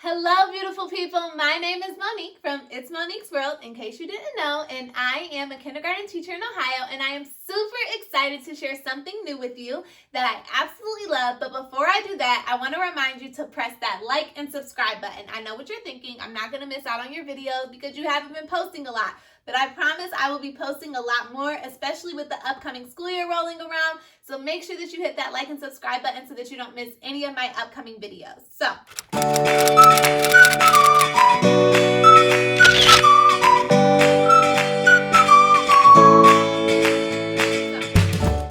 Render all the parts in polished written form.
Hello, beautiful people. My name is Monique from It's Monique's World, in case you didn't know, and I am a kindergarten teacher in Ohio, and I am super excited to share something new with you that I absolutely love. But before I do that, I want to remind you to press that like and subscribe button. I know what you're thinking. I'm not going to miss out on your videos because you haven't been posting a lot. But I promise I will be posting a lot more, especially with the upcoming school year rolling around. So make sure that you hit that like and subscribe button so that you don't miss any of my upcoming videos. So,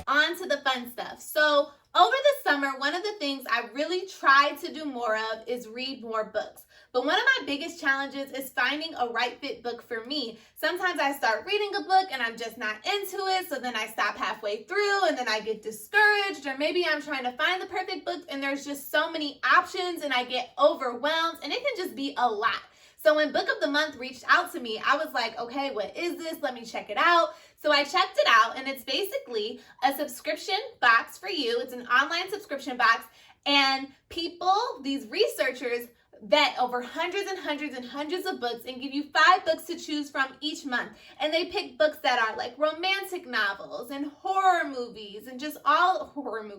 on to the fun stuff. So over the summer, one of the things I really tried to do more of is read more books. But one of my biggest challenges is finding a right fit book for me. Sometimes I start reading a book and I'm just not into it, so then I stop halfway through and then I get discouraged, or maybe I'm trying to find the perfect book and there's just so many options and I get overwhelmed, and it can just be a lot. So when Book of the Month reached out to me, I was like, okay, what is this? Let me check it out. So I checked it out, and it's basically a subscription box for you. It's an online subscription box, and people, these researchers, vet over hundreds and hundreds and hundreds of books and give you 5 books to choose from each month. And they pick books that are like romantic novels and horror movies and just all horror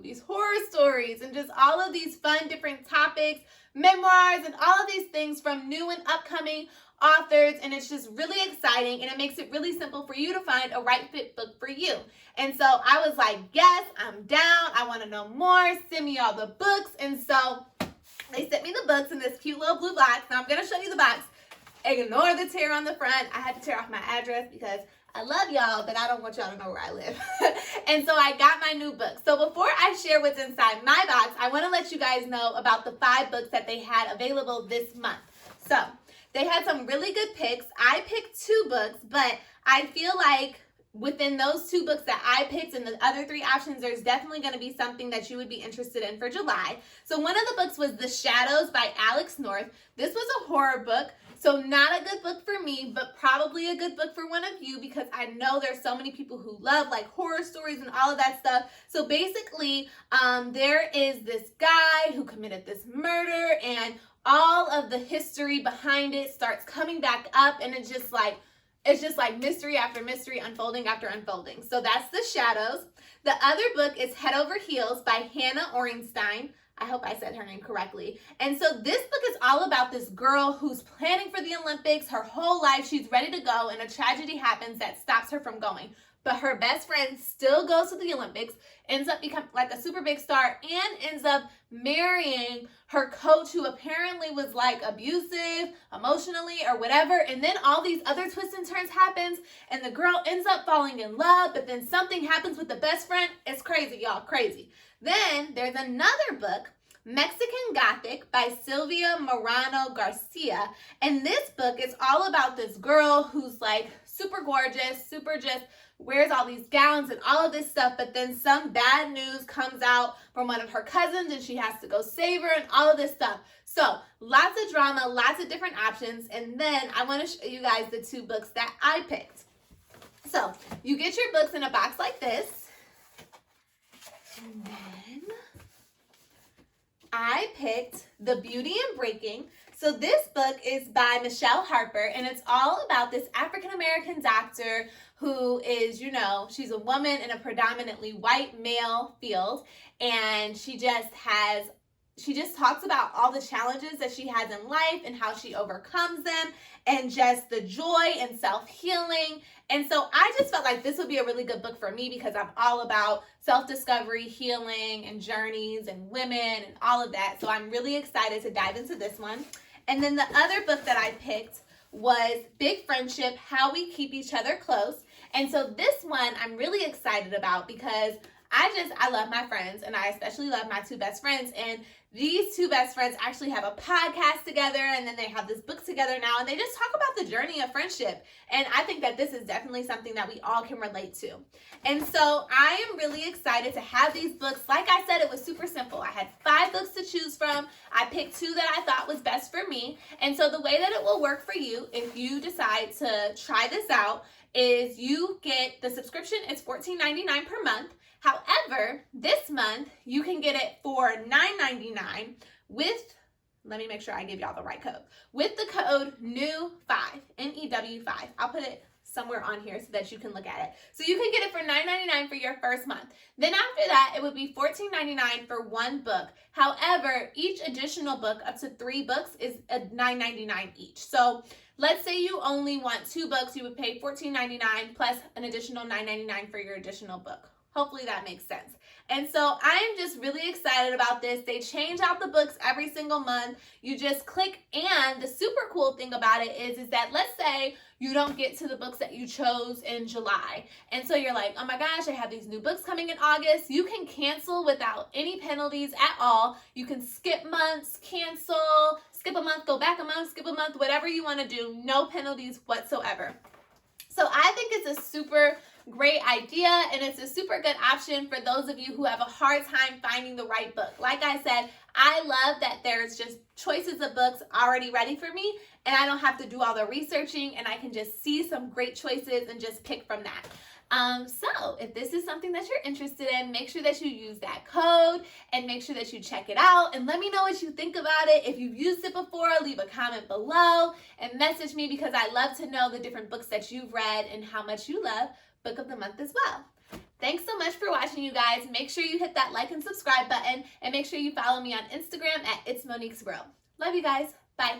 stories, and just all of these fun different topics, memoirs, and all of these things from new and upcoming authors. And it's just really exciting, and it makes it really simple for you to find a right fit book for you. And so I was like, yes, I'm down. I want to know more. Send me all the books. And so they sent me the books in this cute little blue box. Now I'm going to show you the box. Ignore the tear on the front. I had to tear off my address because I love y'all, but I don't want y'all to know where I live. And so I got my new book. So before I share what's inside my box, I want to let you guys know about the 5 books that they had available this month. So they had some really good picks. I picked 2 books, but I feel like within those 2 books that I picked and the other 3 options, there's definitely going to be something that you would be interested in for July. So one of the books was The Shadows by Alex North. This was a horror book, so not a good book for me, but probably a good book for one of you, because I know there's so many people who love like horror stories and all of that stuff. So basically, there is this guy who committed this murder, and all of the history behind it starts coming back up, and it's just like mystery after mystery, unfolding after unfolding. So that's The Shadows. The other book is Head Over Heels by Hannah Orenstein. I hope I said her name correctly. And so this book is all about this girl who's planning for the Olympics. Her whole life, she's ready to go, and a tragedy happens that stops her from going. But her best friend still goes to the Olympics, ends up becoming like a super big star, and ends up marrying her coach, who apparently was like abusive emotionally or whatever. And then all these other twists and turns happens, and the girl ends up falling in love, but then something happens with the best friend. It's crazy, y'all, crazy. Then there's another book, Mexican Gothic by Sylvia Morano Garcia. And this book is all about this girl who's like super gorgeous, super just wears all these gowns and all of this stuff, but then some bad news comes out from one of her cousins and she has to go save her and all of this stuff. So lots of drama, lots of different options. And then I want to show you guys the 2 books that I picked. So you get your books in a box like this. And then I picked The Beauty in Breaking. So this book is by Michelle Harper, and it's all about this African-American doctor who is, she's a woman in a predominantly white male field, and she just talks about all the challenges that she has in life and how she overcomes them, and just the joy and self-healing. And so I just felt like this would be a really good book for me, because I'm all about self-discovery, healing, and journeys, and women, and all of that. So I'm really excited to dive into this one. And then the other book that I picked was Big Friendship, How We Keep Each Other Close. And so this one I'm really excited about, because I love my friends, and I especially love my 2 best friends. And these 2 best friends actually have a podcast together, and then they have this book together now, and they just talk about the journey of friendship. And I think that this is definitely something that we all can relate to. And so I am really excited to have these books. Like I said, it was super simple. I had 5 books to choose from. I picked 2 that I thought was best for me. And so the way that it will work for you, if you decide to try this out, is you get the subscription. It's $14.99 per month. However, this month you can get it for $9.99 with Let me make sure I give y'all the right code. With the code NEW5, N-E-W-5, I'll put it somewhere on here so that you can look at it. So you can get it for $9.99 for your first month. Then after that, it would be $14.99 for one book. However, each additional book, up to 3 books, is $9.99 each. So let's say you only want 2 books, you would pay $14.99 plus an additional $9.99 for your additional book. Hopefully that makes sense. And so I'm just really excited about this. They change out the books every single month. You just click, and the super cool thing about it is that let's say you don't get to the books that you chose in July. And so you're like, oh my gosh, I have these new books coming in August. You can cancel without any penalties at all. You can skip months, cancel, skip a month, go back a month, skip a month, whatever you want to do, no penalties whatsoever. So I think it's a super great idea, and it's a super good option for those of you who have a hard time finding the right book. Like I said, I love that there's just choices of books already ready for me, and I don't have to do all the researching, and I can just see some great choices and just pick from that. So if this is something that you're interested in, make sure that you use that code and make sure that you check it out, and let me know what you think about it. If you've used it before, leave a comment below and message me, because I love to know the different books that you've read and how much you love Book of the Month as well. Thanks so much for watching, you guys. Make sure you hit that like and subscribe button, and make sure you follow me on Instagram at It's Monique's World. Love you guys. Bye.